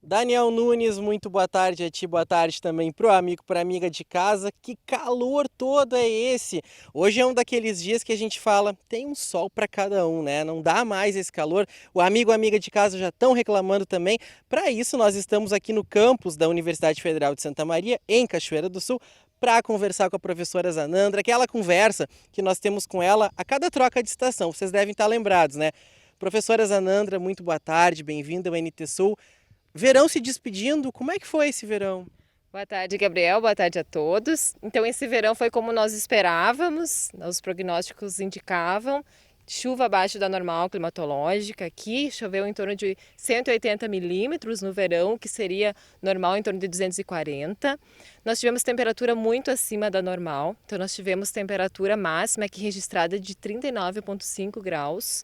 Daniel Nunes, muito boa tarde a ti, boa tarde também pro amigo, pra amiga de casa. Que calor todo é esse? Hoje é um daqueles dias que a gente fala, tem um sol para cada um, né? Não dá mais esse calor. O amigo, amiga de casa já estão reclamando também. Para isso, nós estamos aqui no campus da Universidade Federal de Santa Maria, em Cachoeira do Sul, para conversar com a professora Zanandra, aquela conversa que nós temos com ela a cada troca de estação. Vocês devem estar lembrados, né? Professora Zanandra, muito boa tarde, bem-vinda ao NT Sul. Verão se despedindo, como é que foi esse verão? Boa tarde, Gabriel. Boa tarde a todos. Então, esse verão foi como nós esperávamos, os prognósticos indicavam. Chuva abaixo da normal climatológica. Aqui choveu em torno de 180 milímetros no verão, que seria normal em torno de 240. Nós tivemos temperatura muito acima da normal. Então, nós tivemos temperatura máxima aqui registrada de 39,5 graus.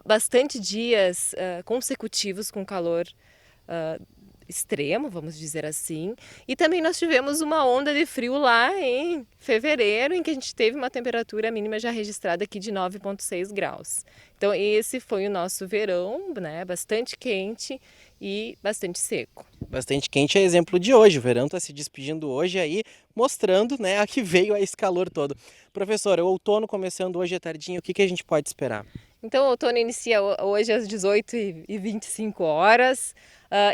Bastante dias consecutivos com calor extremo, vamos dizer assim. E também nós tivemos uma onda de frio lá em fevereiro, em que a gente teve uma temperatura mínima já registrada aqui de 9,6 graus. Então esse foi o nosso verão, né? Bastante quente e bastante seco. Bastante quente é exemplo de hoje, o verão está se despedindo hoje aí, mostrando, né, a que veio esse calor todo. Professora, o outono começando hoje à tardinha, o que a gente pode esperar? Então, o outono inicia hoje às 18h25 horas.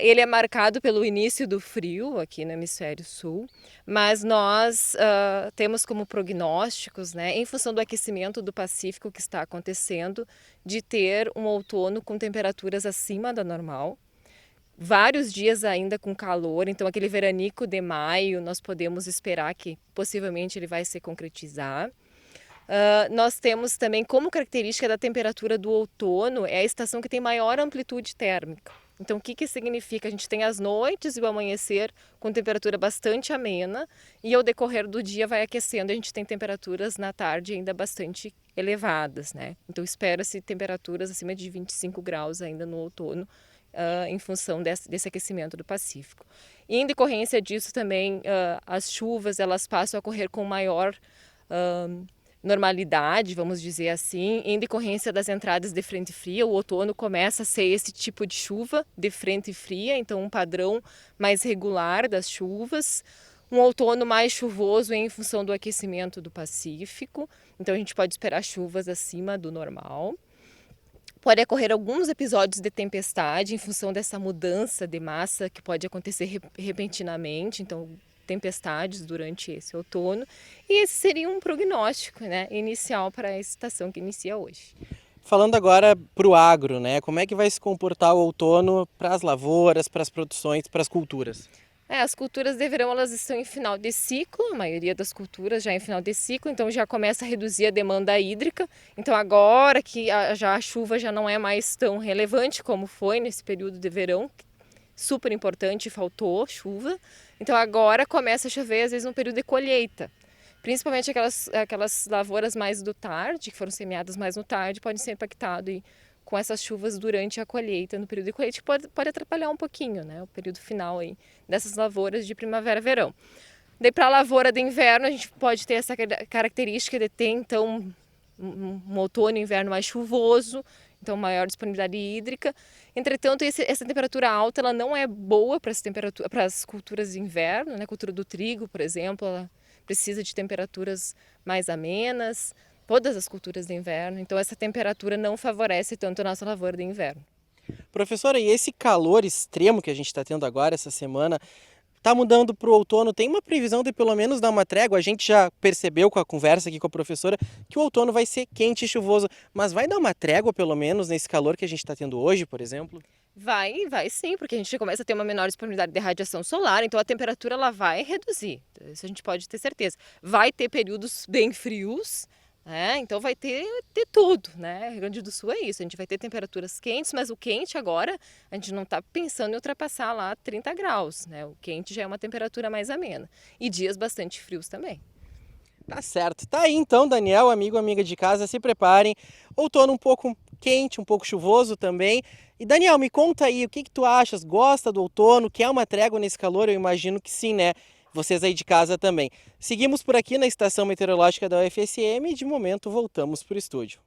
Ele é marcado pelo início do frio aqui no hemisfério sul, mas nós temos como prognósticos, né, em função do aquecimento do Pacífico que está acontecendo, de ter um outono com temperaturas acima da normal. Vários dias ainda com calor, então aquele veranico de maio nós podemos esperar que possivelmente ele vai se concretizar. Nós temos também como característica da temperatura do outono é a estação que tem maior amplitude térmica. Então, o que significa? A gente tem as noites e o amanhecer com temperatura bastante amena e ao decorrer do dia vai aquecendo. A gente tem temperaturas na tarde ainda bastante elevadas, né? Então, espera-se temperaturas acima de 25 graus ainda no outono, em função desse aquecimento do Pacífico. E em decorrência disso também, as chuvas elas passam a ocorrer com maior normalidade, vamos dizer assim, em decorrência das entradas de frente fria. O outono começa a ser esse tipo de chuva de frente fria, então um padrão mais regular das chuvas. Um outono mais chuvoso em função do aquecimento do Pacífico, então a gente pode esperar chuvas acima do normal. Pode ocorrer alguns episódios de tempestade em função dessa mudança de massa que pode acontecer repentinamente, então tempestades durante esse outono. E esse seria um prognóstico, né, inicial para a estação que inicia hoje. Falando agora para o agro, né, como é que vai se comportar o outono para as lavouras, para as produções, para as culturas? As culturas de verão elas estão em final de ciclo, a maioria das culturas já em final de ciclo, então já começa a reduzir a demanda hídrica. Então agora que a chuva já não é mais tão relevante como foi nesse período de verão, super importante, faltou chuva. Então agora começa a chover às vezes no período de colheita. Principalmente aquelas lavouras mais do tarde, que foram semeadas mais no tarde, podem ser impactadas com essas chuvas durante a colheita, no período de colheita, que pode atrapalhar um pouquinho, né, o período final aí dessas lavouras de primavera e verão. Daí para a lavoura de inverno, a gente pode ter essa característica de ter, então, um outono e inverno mais chuvoso, então maior disponibilidade hídrica. Entretanto, essa temperatura alta ela não é boa para as culturas de inverno, né? A cultura do trigo, por exemplo, ela precisa de temperaturas mais amenas, todas as culturas de inverno, então essa temperatura não favorece tanto a nossa lavoura de inverno. Professora, e esse calor extremo que a gente está tendo agora, essa semana, está mudando para o outono? Tem uma previsão de pelo menos dar uma trégua? A gente já percebeu com a conversa aqui com a professora que o outono vai ser quente e chuvoso, mas vai dar uma trégua pelo menos nesse calor que a gente está tendo hoje, por exemplo? Vai sim, porque a gente começa a ter uma menor disponibilidade de radiação solar, então a temperatura ela vai reduzir, isso a gente pode ter certeza. Vai ter períodos bem frios, então vai ter tudo, né? Rio Grande do Sul é isso, a gente vai ter temperaturas quentes, mas o quente agora, a gente não está pensando em ultrapassar lá 30 graus, né? O quente já é uma temperatura mais amena. E dias bastante frios também. Tá certo. Tá aí então, Daniel, amigo, amiga de casa, se preparem. Outono um pouco quente, um pouco chuvoso também. E Daniel, me conta aí, o que tu achas? Gosta do outono? Quer uma trégua nesse calor? Eu imagino que sim, né? Vocês aí de casa também. Seguimos por aqui na estação meteorológica da UFSM e de momento voltamos para o estúdio.